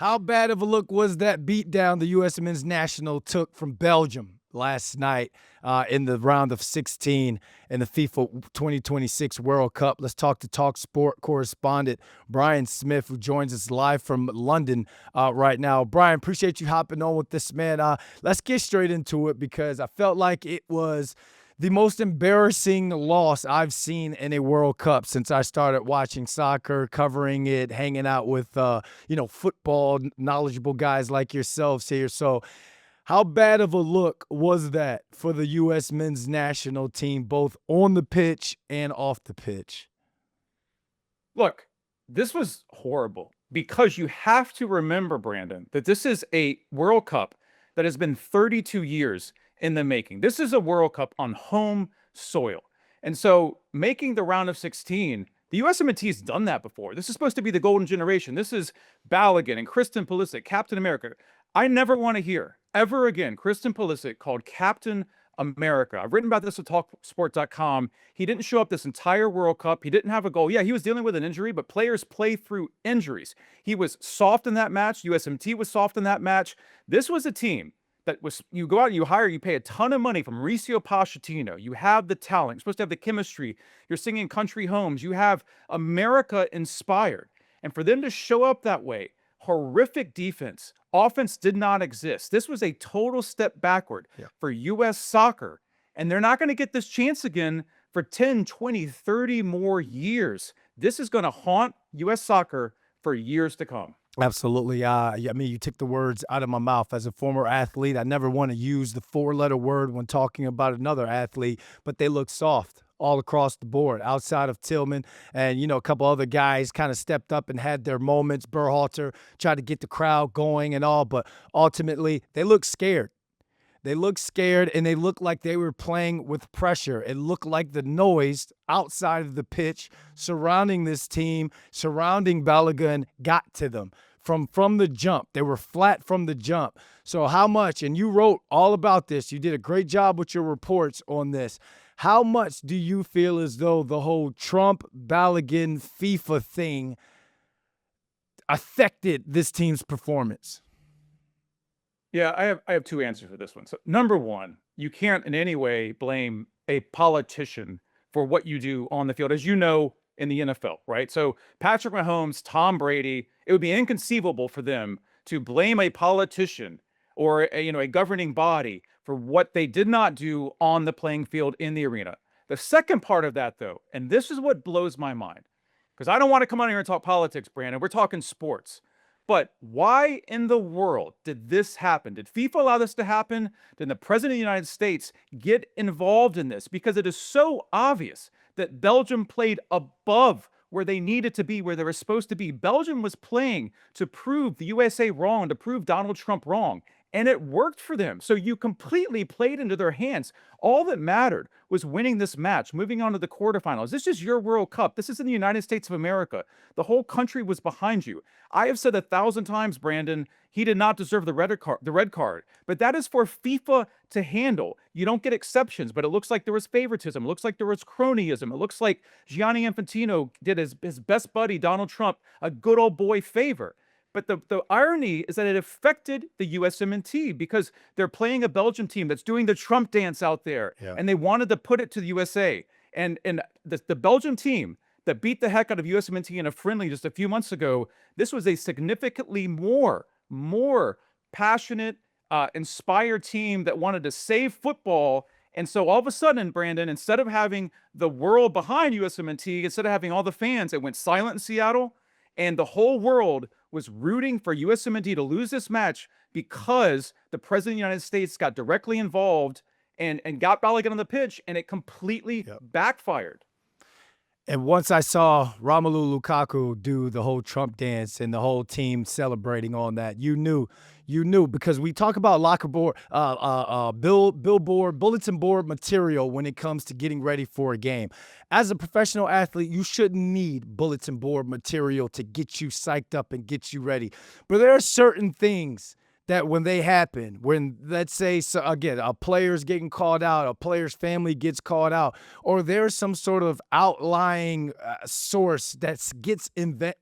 How bad of a look was that beatdown the U.S. men's national took from Belgium last night in the round of 16 in the FIFA 2026 World Cup? Let's talk to TalkSport correspondent Brian Smith, who joins us live from London right now. Brian, appreciate you hopping on with this, man. Let's get straight into it because I felt like it was the most embarrassing loss I've seen in a World Cup since I started watching soccer, covering it, hanging out with football knowledgeable guys like yourselves here. So, how bad of a look was that for the U.S. men's national team, both on the pitch and off the pitch? Look, this was horrible because you have to remember, Brandon, that this is a World Cup that has been 32 years in the making. This is a World Cup on home soil. And so making the round of 16, the USMNT has done that before. This is supposed to be the golden generation. This is Balogun and Kristen Pulisic, Captain America. I never want to hear ever again Kristen Pulisic called Captain America. I've written about this at TalkSport.com. He didn't show up this entire World Cup. He didn't have a goal. Yeah, he was dealing with an injury, but players play through injuries. He was soft in that match. USMT was soft in that match. This was a team that was, you go out and you hire, you pay a ton of money from Mauricio Pochettino. You have the talent. You're supposed to have the chemistry. You're singing country homes. You have America inspired. And for them to show up that way, horrific defense. Offense did not exist. This was a total step backward for U.S. soccer. And they're not going to get this chance again for 10, 20, 30 more years. This is going to haunt U.S. soccer for years to come. Absolutely. I mean, you took the words out of my mouth. As a former athlete, I never want to use the four-letter word when talking about another athlete, but they look soft all across the board outside of Tillman. And, a couple other guys kind of stepped up and had their moments. Berhalter tried to get the crowd going and all, but ultimately they look scared. They looked scared and they looked like they were playing with pressure. It looked like the noise outside of the pitch surrounding this team, surrounding Balogun, got to them from the jump. They were flat from the jump. So how much, and you wrote all about this, you did a great job with your reports on this. How much do you feel as though the whole Trump Balogun FIFA thing affected this team's performance? Yeah, I have two answers for this one. So number one, you can't in any way blame a politician for what you do on the field, as you know, in the NFL, right? So Patrick Mahomes, Tom Brady, it would be inconceivable for them to blame a politician or a governing body for what they did not do on the playing field in the arena. The second part of that, though, and this is what blows my mind, because I don't want to come on here and talk politics, Brandon. We're talking sports. But why in the world did this happen? Did FIFA allow this to happen? Did the President of the United States get involved in this? Because it is so obvious that Belgium played above where they needed to be, where they were supposed to be. Belgium was playing to prove the USA wrong, to prove Donald Trump wrong. And it worked for them. So you completely played into their hands. All that mattered was winning this match, moving on to the quarterfinals. This is your World Cup. This is in the United States of America. The whole country was behind you. I have said 1,000 times, Brandon, he did not deserve the red card. But that is for FIFA to handle. You don't get exceptions, but it looks like there was favoritism. It looks like there was cronyism. It looks like Gianni Infantino did his best buddy, Donald Trump, a good old boy favor. But the irony is that it affected the USMNT because they're playing a Belgium team that's doing the Trump dance out there, and they wanted to put it to the USA. And the Belgium team that beat the heck out of USMNT in a friendly just a few months ago, this was a significantly more passionate, inspired team that wanted to save football. And so all of a sudden, Brandon, instead of having the world behind USMNT, instead of having all the fans, it went silent in Seattle, and the whole world was rooting for USMNT to lose this match because the President of the United States got directly involved and got Balogun on the pitch, and it completely backfired. And once I saw Romelu Lukaku do the whole Trump dance and the whole team celebrating on that, you knew because we talk about locker board, billboard, bulletin board material when it comes to getting ready for a game. As a professional athlete, you shouldn't need bulletin board material to get you psyched up and get you ready. But there are certain things that when they happen, when let's say, so again, a player's getting called out, a player's family gets called out, or there's some sort of outlying source that gets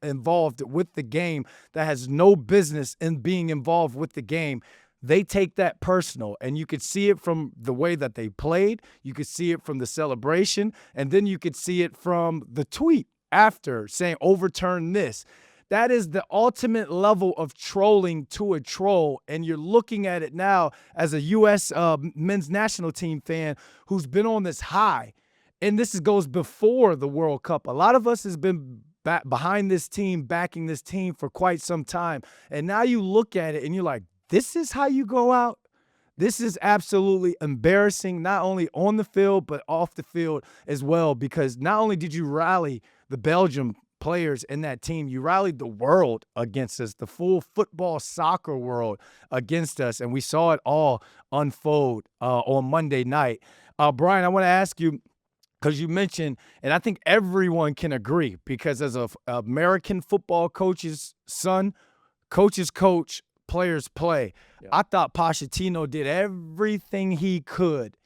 involved with the game that has no business in being involved with the game, they take that personal. And you could see it from the way that they played, you could see it from the celebration, and then you could see it from the tweet after saying overturn this. That is the ultimate level of trolling to a troll. And you're looking at it now as a U.S. Men's national team fan who's been on this high. And goes before the World Cup. A lot of us has been behind this team, backing this team for quite some time. And now you look at it and you're like, this is how you go out? This is absolutely embarrassing, not only on the field, but off the field as well, because not only did you rally the Belgium players in that team, you rallied the world against us, the full football soccer world against us, and we saw it all unfold on Monday night. Brian, I want to ask you, because you mentioned, and I think everyone can agree, because as a American football coach's son, coaches coach, players play. Yeah. I thought Pochettino did everything he could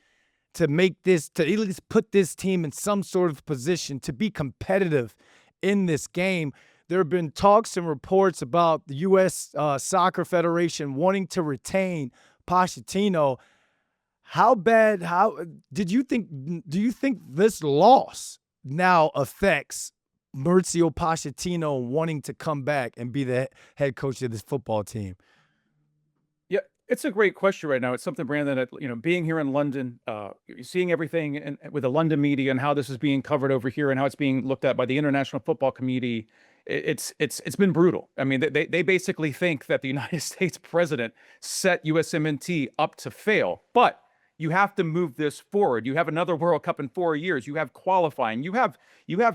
to make this, to at least put this team in some sort of position to be competitive in this game. There have been talks and reports about the U.S. Soccer Federation wanting to retain Pochettino. How do you think this loss now affects Mauricio Pochettino wanting to come back and be the head coach of this football team? Yeah, it's a great question right now. It's something, Brandon, that, being here in London, seeing everything with the London media and how this is being covered over here and how it's being looked at by the international football community, it's been brutal. I mean, they basically think that the United States president set USMNT up to fail, but you have to move this forward. You have another World Cup in 4 years. You have qualifying. You have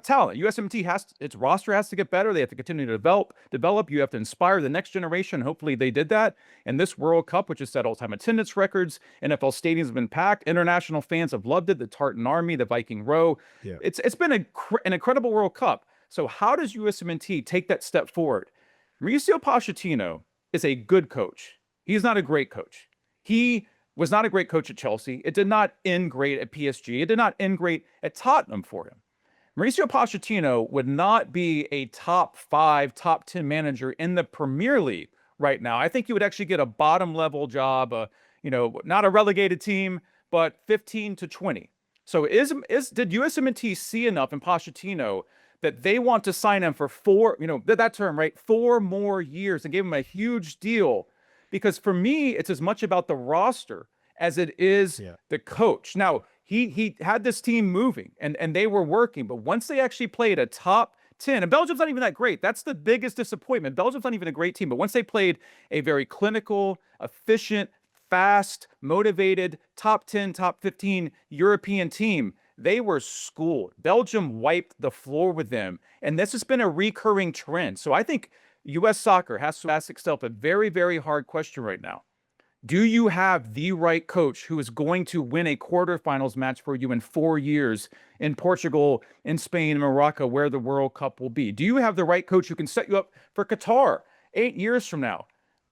talent. USMNT its roster has to get better. They have to continue to develop. You have to inspire the next generation. Hopefully they did that. And this World Cup, which has set all-time attendance records, NFL stadiums have been packed. International fans have loved it. The Tartan Army, the Viking Row. Yeah. It's been an incredible World Cup. So how does USMNT take that step forward? Mauricio Pochettino is a good coach. He's not a great coach. He was not a great coach at Chelsea. It did not end great at PSG. It did not end great at Tottenham for him. Mauricio Pochettino would not be a top 5, top 10 manager in the Premier League right now. I think he would actually get a bottom level job, not a relegated team, but 15 to 20. So did USMNT see enough in Pochettino that they want to sign him for 4 more years and give him a huge deal? Because for me, it's as much about the roster as it is the coach. Now, he had this team moving and they were working, but once they actually played a top 10, and Belgium's not even that great. That's the biggest disappointment. Belgium's not even a great team, but once they played a very clinical, efficient, fast, motivated, top 10, top 15 European team, they were schooled. Belgium wiped the floor with them, and this has been a recurring trend. So I think U.S. soccer has to ask itself a very, very hard question right now. Do you have the right coach who is going to win a quarterfinals match for you in 4 years in Portugal, in Spain, and Morocco, where the World Cup will be? Do you have the right coach who can set you up for Qatar 8 years from now?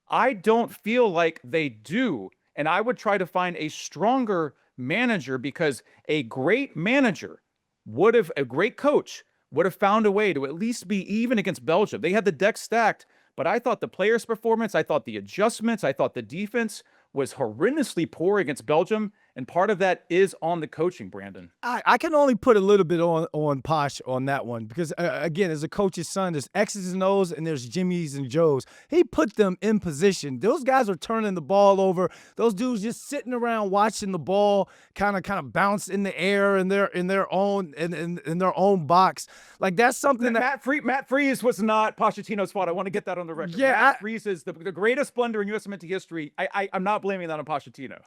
I don't feel like they do, and I would try to find a stronger manager, because a great coach would have found a way to at least be even against Belgium. They had the deck stacked, but I thought the players' performance, I thought the adjustments, I thought the defense was horrendously poor against Belgium, and part of that is on the coaching, Brandon. I can only put a little bit on Posh on that one, because, again, as a coach's son, there's X's and O's and there's Jimmy's and Joe's. He put them in position. Those guys are turning the ball over. Those dudes just sitting around watching the ball kind of bounce in the air in their own box. Like, that's something that Matt Freese was not Pochettino's fault. I want to get that on the record. Yeah, Matt Freese is the greatest blunder in USMNT history. I'm not blaming that on Pochettino.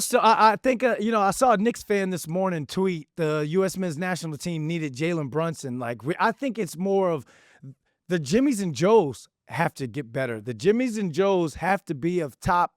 So I think I saw a Knicks fan this morning tweet the U.S. men's national team needed Jalen Brunson. Like, I think it's more of the Jimmys and Joes have to get better. The Jimmys and Joes have to be of top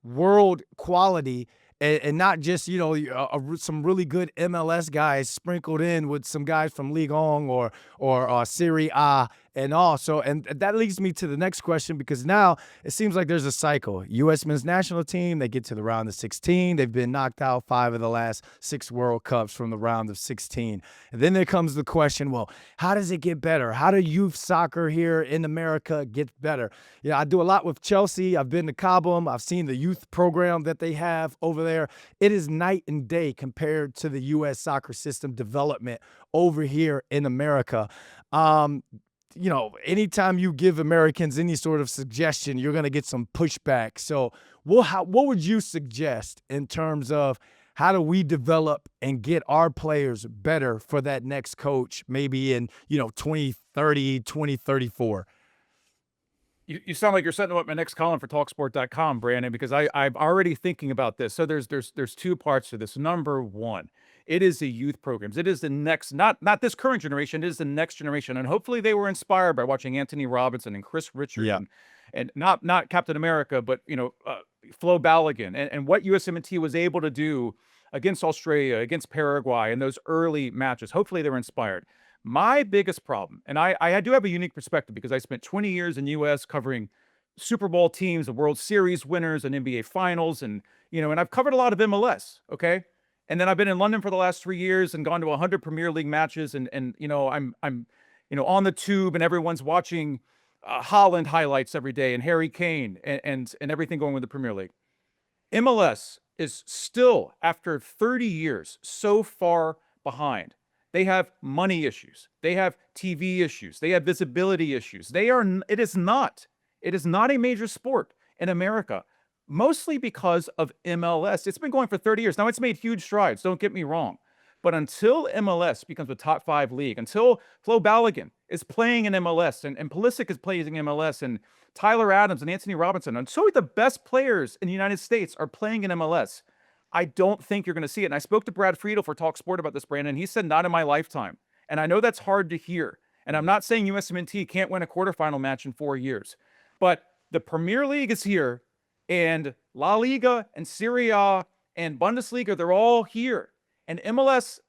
world quality, and not just, some really good MLS guys sprinkled in with some guys from Ligue 1 or Serie A And also, and that leads me to the next question, because now it seems like there's a cycle. U.S. men's national team, they get to the round of 16. They've been knocked out 5 of the last 6 World Cups from the round of 16. And then there comes the question, well, how does it get better? How do youth soccer here in America get better? I do a lot with Chelsea. I've been to Cobham. I've seen the youth program that they have over there. It is night and day compared to the U.S. soccer system development over here in America. Anytime you give Americans any sort of suggestion, you're going to get some pushback. So what would you suggest in terms of how do we develop and get our players better for that next coach, maybe in, 2030, 2034? You sound like you're setting up my next column for TalkSport.com, Brandon, because I'm already thinking about this. So there's 2 parts to this. Number one, it is the youth programs. It is the next, not this current generation, it is the next generation. And hopefully they were inspired by watching Anthony Robinson and Chris Richard Yeah. and not Captain America, but Flo Balogun and what USMNT was able to do against Australia, against Paraguay in those early matches. Hopefully they were inspired. My biggest problem, and I do have a unique perspective because I spent 20 years in U.S. covering Super Bowl teams, the World Series winners, and NBA Finals, and I've covered a lot of MLS. Okay, and then I've been in London for the last 3 years and gone to 100 Premier League matches, and I'm on the tube, and everyone's watching Holland highlights every day, and Harry Kane, and everything going with the Premier League. MLS is still, after 30 years, so far behind. They have money issues. They have TV issues. They have visibility issues. It is not a major sport in America, mostly because of MLS. It's been going for 30 years. Now, it's made huge strides, don't get me wrong. But until MLS becomes a top 5 league, until Flo Balogun is playing in MLS and Pulisic is playing in MLS and Tyler Adams and Anthony Robinson, and so the best players in the United States are playing in MLS, I don't think you're going to see it. And I spoke to Brad Friedel for TalkSport about this, Brandon. He said, not in my lifetime. And I know that's hard to hear. And I'm not saying USMNT can't win a quarterfinal match in 4 years. But the Premier League is here, and La Liga and Serie A and Bundesliga, they're all here. And MLS,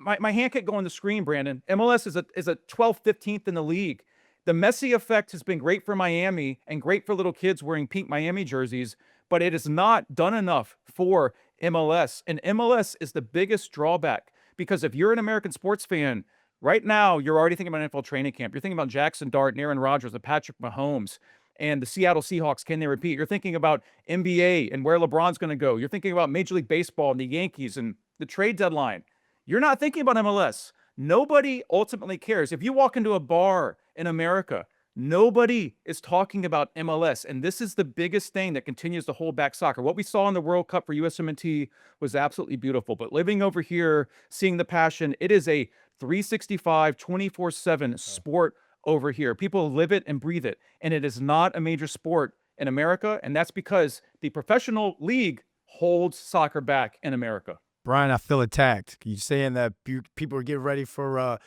my hand can't go on the screen, Brandon. MLS is a 12th, 15th in the league. The Messi effect has been great for Miami and great for little kids wearing pink Miami jerseys, but it is not done enough for MLS. And MLS is the biggest drawback, because if you're an American sports fan, right now you're already thinking about NFL training camp. You're thinking about Jackson Dart and Aaron Rodgers and Patrick Mahomes and the Seattle Seahawks. Can they repeat? You're thinking about NBA and where LeBron's going to go. You're thinking about Major League Baseball and the Yankees and the trade deadline. You're not thinking about MLS. Nobody ultimately cares. If you walk into a bar in America, nobody is talking about MLS, and this is the biggest thing that continues to hold back soccer. What we saw in the World Cup for USMNT was absolutely beautiful, but living over here, seeing the passion, it is a 365, 24/7 sport over here. People live it and breathe it, and it is not a major sport in America, and that's because the professional league holds soccer back in America. Brian, I feel attacked. You saying that people are getting ready for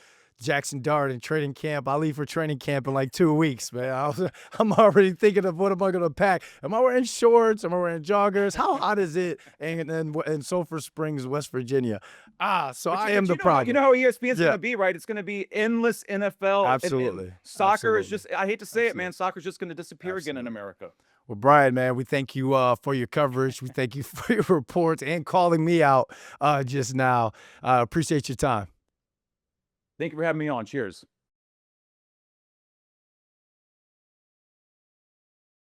Jackson Dart and training camp. I leave for training camp in like 2 weeks, man. I'm already thinking of what am I going to pack. Am I wearing shorts? Am I wearing joggers? How hot is it in Sulphur Springs, West Virginia? So I am the problem. You know how ESPN's going to be, right? It's going to be endless NFL. Absolutely. And soccer Absolutely. is just, I hate to say it, man, soccer's just going to disappear again in America. Well, Brian, man, we thank you for your coverage. We thank you for your reports and calling me out just now. Appreciate your time. Thank you for having me on. Cheers.